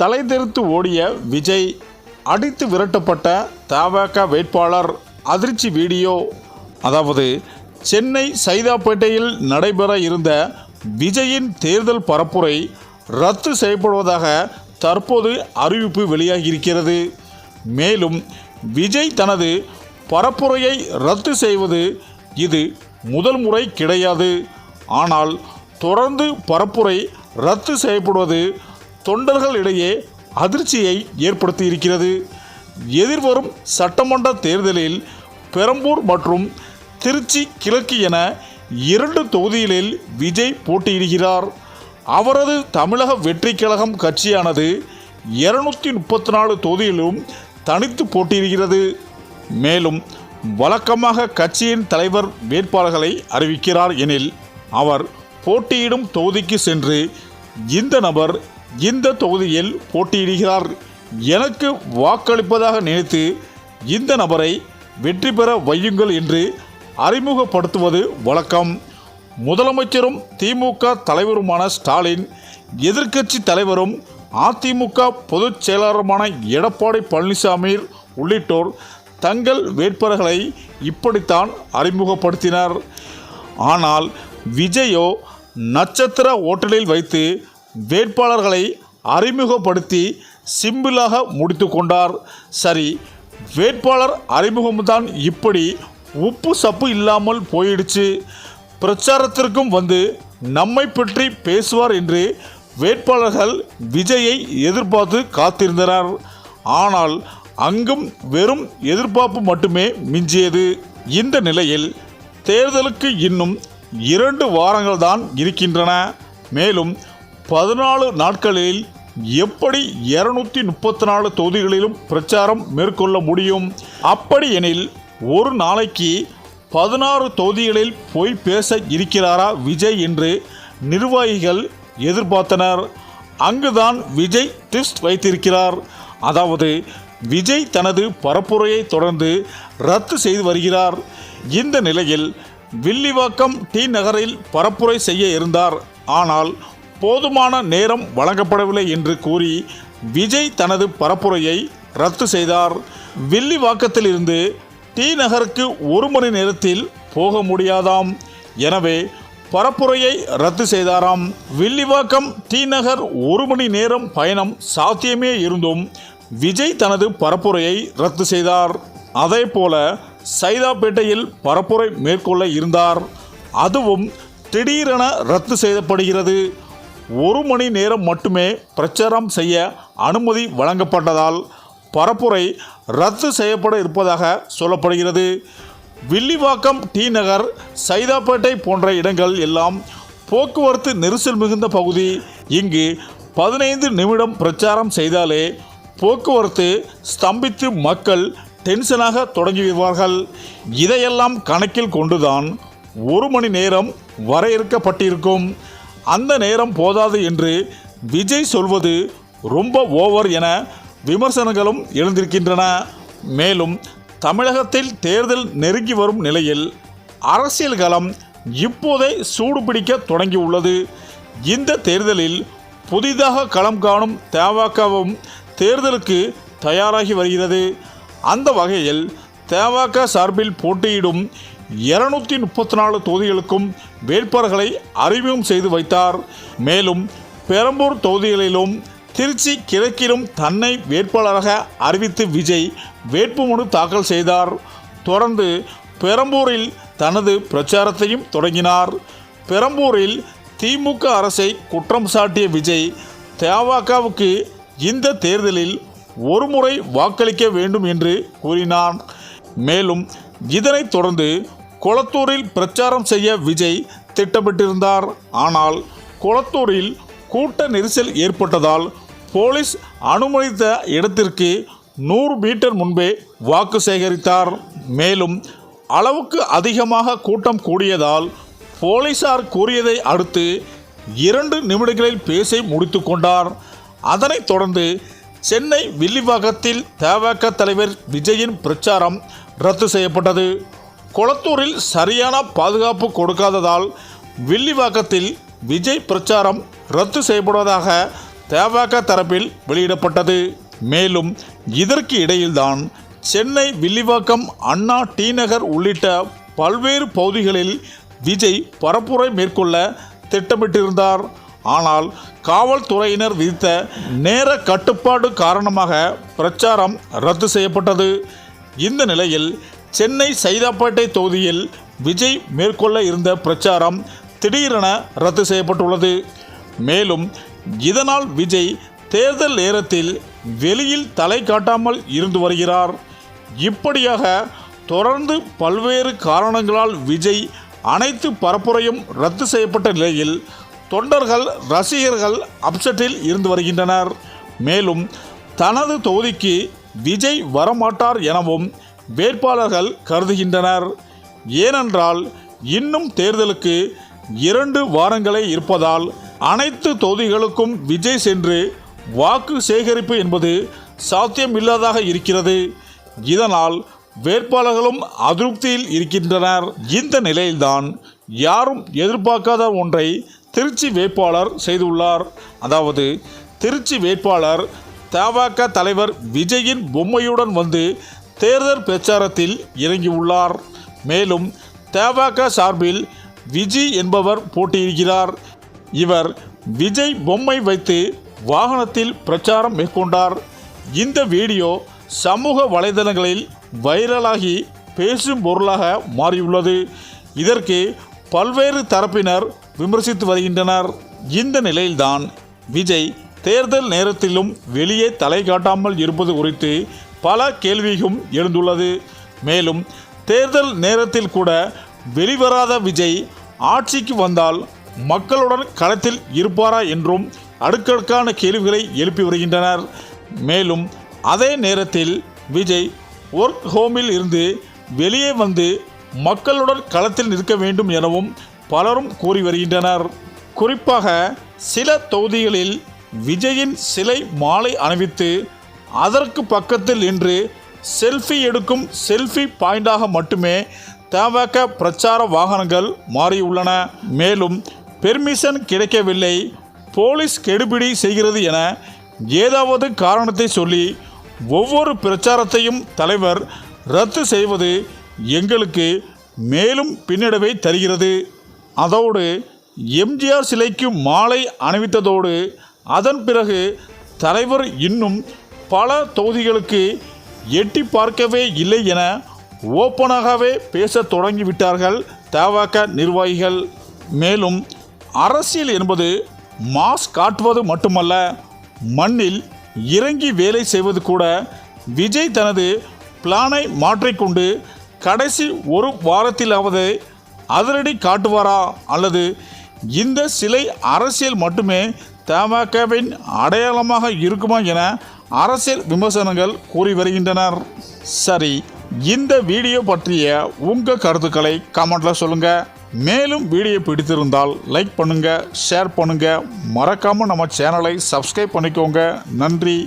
தலை தெறித்து ஓடிய விஜய், அடித்து விரட்டப்பட்ட தவேக வேட்பாளர், அதிர்ச்சி வீடியோ. அதாவது சென்னை சைதாப்பேட்டையில் நடைபெற இருந்த விஜயின் தேர்தல் பரப்புரை ரத்து செய்யப்படுவதாக தற்போது அறிவிப்பு வெளியாகியிருக்கிறது. மேலும் விஜய் தனது பரப்புரையை ரத்து செய்வது இது முதல் முறை கிடையாது. ஆனால் தொடர்ந்து பரப்புரை ரத்து செய்யப்படுவது தொண்டர்களிடையே அதிர்ச்சியை ஏற்படுத்தியிருக்கிறது. எதிர்வரும் சட்டமன்ற தேர்தலில் பெரம்பூர் மற்றும் திருச்சி கிழக்கு என 2 தொகுதிகளில் விஜய் போட்டியிடுகிறார். அவரது தமிழக வெற்றி கழகம் கட்சியானது 234 தொகுதிகளிலும் தனித்து போட்டியிடுகிறது. மேலும் வழக்கமாக கட்சியின் தலைவர் வேட்பாளர்களை அறிவிக்கிறார் எனில், அவர் போட்டியிடும் தொகுதிக்கு சென்று இந்த நபர் இந்த தொகுதியில் போட்டியிடுகிறார், எனக்கு வாக்களிப்பதாக நினைத்து இந்த நபரை வெற்றி பெற வையுங்கள் என்று அறிமுகப்படுத்துவது வழக்கம். முதலமைச்சரும் திமுக தலைவருமான ஸ்டாலின், எதிர்க்கட்சி தலைவரும் அதிமுக பொதுச் செயலாளருமான எடப்பாடி பழனிசாமி உள்ளிட்டோர் தங்கள் வேட்பாளர்களை இப்படித்தான் அறிமுகப்படுத்தினர். ஆனால் விஜயோ நட்சத்திர ஓட்டலில் வைத்து வேட்பாளர்களை அறிமுகப்படுத்தி சிம்பிளாக முடித்து கொண்டார். சரி, வேட்பாளர் அறிமுகம்தான் இப்படி உப்பு சப்பு இல்லாமல் போயிடுச்சு. பிரச்சாரத்திற்கும் வந்து நம்மை பற்றி பேசுவார் என்று வேட்பாளர்கள் விஜயை எதிர்பார்த்து காத்திருந்தனர். ஆனால் அங்கும் வெறும் எதிர்பார்ப்பு மட்டுமே மிஞ்சியது. இந்த நிலையில் தேர்தலுக்கு இன்னும் 2 வாரங்கள் தான் இருக்கின்றன. மேலும் 14 நாட்களில் எப்படி 234 தொகுதிகளிலும் பிரச்சாரம் மேற்கொள்ள முடியும்? அப்படி எனில் ஒரு நாளைக்கு 16 தொகுதிகளில் போய் பேச இருக்கிறாரா விஜய் என்று நிர்வாகிகள் எதிர்பார்த்தனர். அங்குதான் விஜய் ட்விஸ்ட் வைத்திருக்கிறார். அதாவது விஜய் தனது பரப்புரையை தொடர்ந்து ரத்து செய்து வருகிறார். இந்த நிலையில் வில்லிவாக்கம் டி நகரில் பரப்புரை செய்ய இருந்தார். ஆனால் போதுமான நேரம் வழங்கப்படவில்லை என்று கூறி விஜய் தனது பரப்புரையை ரத்து செய்தார். வில்லிவாக்கத்திலிருந்து டி நகருக்கு 1 மணி நேரத்தில் போக முடியாதாம். எனவே பரப்புரையை ரத்து செய்தாராம். வில்லிவாக்கம் டி நகர் 1 மணி நேரம் பயணம் சாத்தியமே இருந்தும் விஜய் தனது பரப்புரையை ரத்து செய்தார். அதே போல சைதாப்பேட்டையில் பரப்புரை மேற்கொள்ள இருந்தார். அதுவும் திடீரென ரத்து செய்யப்படுகிறது. 1 மணி நேரம் மட்டுமே பிரச்சாரம் செய்ய அனுமதி வழங்கப்பட்டதால் பரப்புரை ரத்து செய்யப்பட இருப்பதாக சொல்லப்படுகிறது. வில்லிவாக்கம் டி நகர், சைதாப்பேட்டை போன்ற இடங்கள் எல்லாம் போக்குவரத்து நெரிசல் மிகுந்த பகுதி. இங்கு 15 நிமிடம் பிரச்சாரம் செய்தாலே போக்குவரத்து ஸ்தம்பித்து மக்கள் டென்ஷனாக தொடங்கிவிடுவார்கள். இதையெல்லாம் கணக்கில் கொண்டுதான் 1 மணி நேரம் வரையறுக்கப்பட்டிருக்கும். அந்த நேரம் போதாது என்று விஜய் சொல்வது ரொம்ப ஓவர் என விமர்சனங்களும் எழுந்திருக்கின்றன. மேலும் தமிழகத்தில் தேர்தல் நெருங்கி வரும் நிலையில் அரசியல் களம் இப்போதே சூடுபிடிக்க தொடங்கியுள்ளது. இந்த தேர்தலில் புதிதாக களம் காணும் தவேகவும் தேர்தலுக்கு தயாராகி வருகிறது. அந்த வகையில் தவேக சார்பில் போட்டியிடும் 234 தொகுதிகளுக்கும் வேட்பாளர்களை அறிமுகம் செய்து வைத்தார். மேலும் பெரம்பூர் தொகுதிகளிலும் திருச்சி கிழக்கிலும் தன்னை வேட்பாளராக அறிவித்து விஜய் வேட்புமனு தாக்கல் செய்தார். தொடர்ந்து பெரம்பூரில் தனது பிரச்சாரத்தையும் தொடங்கினார். பெரம்பூரில் திமுக அரசை குற்றம் சாட்டிய விஜய் தவேகவுக்கு இந்த தேர்தலில் ஒரு முறை வாக்களிக்க வேண்டும் என்று கூறினார். மேலும் இதனைத் தொடர்ந்து கொளத்தூரில் பிரச்சாரம் செய்ய விஜய் திட்டமிட்டிருந்தார். ஆனால் கொளத்தூரில் கூட்ட நெரிசல் ஏற்பட்டதால் போலீஸ் அனுமதித்த இடத்திற்கு 100 மீட்டர் முன்பே வாக்கு சேகரித்தார். மேலும் அளவுக்கு அதிகமாக கூட்டம் கூடியதால் போலீசார் கூறியதை அடுத்து 2 நிமிடங்களில் பேசி முடித்து கொண்டார். அதனைத் தொடர்ந்து சென்னை வில்லிவாக்கத்தில் தவேக தலைவர் விஜயின் பிரச்சாரம் ரத்து செய்யப்பட்டது. கொளத்தூரில் சரியான பாதுகாப்பு கொடுக்காததால் வில்லிவாக்கத்தில் விஜய் பிரச்சாரம் ரத்து செய்யப்படுவதாக தவேக தரப்பில் வெளியிடப்பட்டது. மேலும் இதற்கு இடையில்தான் சென்னை வில்லிவாக்கம், அண்ணா டி நகர் உள்ளிட்ட பல்வேறு பகுதிகளில் விஜய் பரப்புரை மேற்கொள்ள திட்டமிட்டிருந்தார். ஆனால் காவல்துறையினர் விதித்த நேர கட்டுப்பாடு காரணமாக பிரச்சாரம் ரத்து செய்யப்பட்டது. இந்த நிலையில் சென்னை சைதாப்பேட்டை தொகுதியில் விஜய் மேற்கொள்ள இருந்த பிரச்சாரம் திடீரென ரத்து செய்யப்பட்டுள்ளது. மேலும் இதனால் விஜய் தேர்தல் நேரத்தில் வெளியில் தலை காட்டாமல் இருந்து வருகிறார். இப்படியாக தொடர்ந்து பல்வேறு காரணங்களால் விஜய் அனைத்து பரப்புரையும் ரத்து செய்யப்பட்ட நிலையில் தொண்டர்கள், ரசிகர்கள் அப்செட்டில் இருந்து வருகின்றனர். மேலும் தனது தொகுதிக்கு விஜய் வரமாட்டார் எனவும் வேட்பாளர்கள் கருதுகின்றனர். ஏனென்றால் இன்னும் தேர்தலுக்கு 2 வாரங்களே இருப்பதால் அனைத்து தொகுதிகளுக்கும் விஜய் சென்று வாக்கு சேகரிப்பு என்பது சாத்தியமில்லாதாக இருக்கிறது. இதனால் வேட்பாளர்களும் அதிருப்தியில் இருக்கின்றனர். இந்த நிலையில்தான் யாரும் எதிர்பார்க்காத ஒன்றை திருச்சி வேட்பாளர் செய்துள்ளார். அதாவது திருச்சி வேட்பாளர் தவேக தலைவர் விஜயின் பொம்மையுடன் வந்து தேர்தல் பிரச்சாரத்தில் இறங்கியுள்ளார். மேலும் தவேக சார்பில் விஜய் என்பவர் போட்டியிடுகிறார். இவர் விஜய் பொம்மை வைத்து வாகனத்தில் பிரச்சாரம் மேற்கொண்டார். இந்த வீடியோ சமூக வலைதளங்களில் வைரலாகி பேசும் பொருளாக மாறியுள்ளது. இதற்கு பல்வேறு தரப்பினர் விமர்சித்து வருகின்றனர். இந்த நிலையில்தான் விஜய் தேர்தல் நேரத்திலும் வெளியே தலை காட்டாமல் இருப்பது குறித்து பல கேள்வியும் எழுந்துள்ளது. மேலும் தேர்தல் நேரத்தில் கூட வெளிவராத விஜய் ஆட்சிக்கு வந்தால் மக்களுடன் களத்தில் இருப்பாரா என்றும் அடுக்கடுக்கான கேள்விகளை எழுப்பி வருகின்றனர். மேலும் அதே நேரத்தில் விஜய் ஒர்க் ஹோமில் இருந்து வெளியே வந்து மக்களுடன் களத்தில் நிற்க வேண்டும் எனவும் பலரும் கூறி வருகின்றனர். குறிப்பாக சில தொகுதிகளில் விஜயின் சிலை மாலை அணிவித்து அதற்கு பக்கத்தில் நின்று செல்ஃபி எடுக்கும் செல்ஃபி பாயிண்டாக மட்டுமே தவேக பிரச்சார வாகனங்கள் மாறியுள்ளன. மேலும் பெர்மிஷன் கிடைக்கவில்லை, போலீஸ் கெடுபிடி செய்கிறது என ஏதாவது காரணத்தை சொல்லி ஒவ்வொரு பிரச்சாரத்தையும் தலைவர் ரத்து செய்வது எங்களுக்கு மேலும் பின்னடைவை தருகிறது. அதோடு எம்ஜிஆர் சிலைக்கு மாலை அணிவித்ததோடு அதன் பிறகு தலைவர் இன்னும் பல தொகுதிகளுக்கு எட்டி பார்க்கவே இல்லை என ஓப்பனாகவே பேச தொடங்கிவிட்டார்கள் தவேக நிர்வாகிகள். மேலும் அரசியல் என்பது மாஸ் காட்டுவது மட்டுமல்ல, மண்ணில் இறங்கி வேலை செய்வது கூட. விஜய் தனது பிளானை மாற்றிக்கொண்டு கடைசி 1 வாரத்திலாவது அதிரடி காட்டுவாரா, அல்லது இந்த சிலை அரசியல் மட்டுமே தவேகவின் அடையாளமாக இருக்குமா என அரசியல் விமர்சனங்கள் கூறி வருகின்றனர். சரி, இந்த வீடியோ பற்றிய உங்கள் கருத்துக்களை கமெண்ட்டில் சொல்லுங்கள். மேலும் வீடியோ பிடித்திருந்தால் லைக் பண்ணுங்கள், ஷேர் பண்ணுங்கள், மறக்காமல் நம்ம சேனலை சப்ஸ்கிரைப் பண்ணிக்கோங்க. நன்றி.